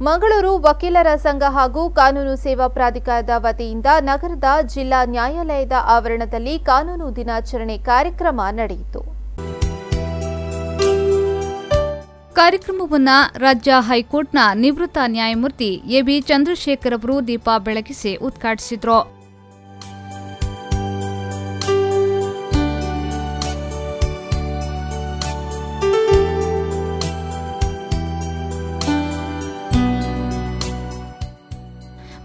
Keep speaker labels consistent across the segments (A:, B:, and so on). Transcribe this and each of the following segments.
A: ಮಂಗಳೂರು ವಕೀಲರ ಸಂಘ ಹಾಗೂ ಕಾನೂನು ಸೇವಾ ಪ್ರಾಧಿಕಾರದ ವತಿಯಿಂದ ನಗರದ ಜಿಲ್ಲಾ ನ್ಯಾಯಾಲಯದ ಆವರಣದಲ್ಲಿ ಕಾನೂನು ದಿನಾಚರಣೆ ಕಾರ್ಯಕ್ರಮ ನಡೆಯಿತು.
B: ಕಾರ್ಯಕ್ರಮವನ್ನು ರಾಜ್ಯ ಹೈಕೋರ್ಟ್ನ ನಿವೃತ್ತ ನ್ಯಾಯಮೂರ್ತಿ ಎಬಿ ಚಂದ್ರಶೇಖರ್ ಅವರು ದೀಪ ಬೆಳಗಿಸಿ ಉದ್ಘಾಟಿಸಿದರು.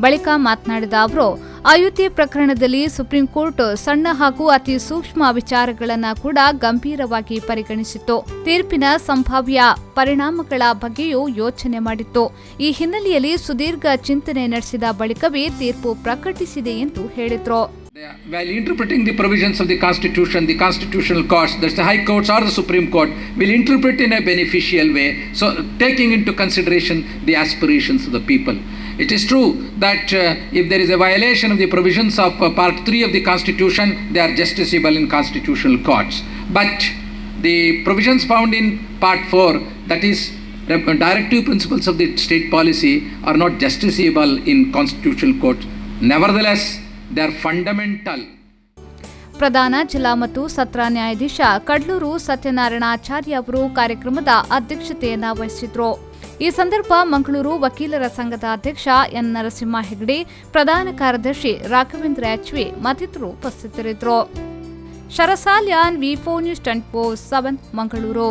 B: ಬಳಿಕ ಮಾತನಾಡಿದ ಅವರು, ಅಯೋಧ್ಯೆ ಪ್ರಕರಣದಲ್ಲಿ ಸುಪ್ರೀಂ ಕೋರ್ಟ್ ಸಣ್ಣ ಹಾಗೂ ಅತಿ ಸೂಕ್ಷ್ಮ ವಿಚಾರಗಳನ್ನು ಕೂಡ ಗಂಭೀರವಾಗಿ ಪರಿಗಣಿಸಿತ್ತು. ತೀರ್ಪಿನ ಸಂಭಾವ್ಯ ಪರಿಣಾಮಗಳ ಬಗ್ಗೆಯೂ ಯೋಚನೆ ಮಾಡಿತ್ತು. ಈ ಹಿನ್ನೆಲೆಯಲ್ಲಿ ಸುದೀರ್ಘ ಚಿಂತನೆ ನಡೆಸಿದ ಬಳಿಕವೇ ತೀರ್ಪು ಪ್ರಕಟಿಸಿದೆ ಎಂದು ಹೇಳಿದರು.
C: While interpreting the provisions of the Constitution, the constitutional courts, that's the High Courts or the Supreme Court, will interpret in a beneficial way, so taking into consideration the aspirations of the people. It is true that if there is a violation of the provisions of Part 3 of the Constitution, they are justiciable in constitutional courts. But the provisions found in Part 4, that is directive principles of the state policy, are not justiciable in constitutional courts. Nevertheless, they are fundamental.
B: ಪ್ರಧಾನ ಜಿಲ್ಲಾ ಮತ್ತು ಸತ್ರ ನ್ಯಾಯಾಧೀಶ ಕಡ್ಲೂರು ಸತ್ಯನಾರಾಯಣಾಚಾರ್ಯ ಅವರು ಕಾರ್ಯಕ್ರಮದ ಅಧ್ಯಕ್ಷತೆಯನ್ನು ವಹಿಸಿದ್ರು. ಈ ಸಂದರ್ಭ ಮಂಗಳೂರು ವಕೀಲರ ಸಂಘದ ಅಧ್ಯಕ್ಷ ಎನ್ ನರಸಿಂಹ ಹೆಗಡೆ, ಪ್ರಧಾನ ಕಾರ್ಯದರ್ಶಿ ರಾಘವೇಂದ್ರ ಎಚ್ವಿ ಮತ್ತಿತರರು ಉಪಸ್ಥಿತರಿದ್ದರು. ಶರಸಾಲ್ಯಾನ್ ವಿ4 ನ್ಯೂಸ್ 24/7 ಮಂಗಳೂರು.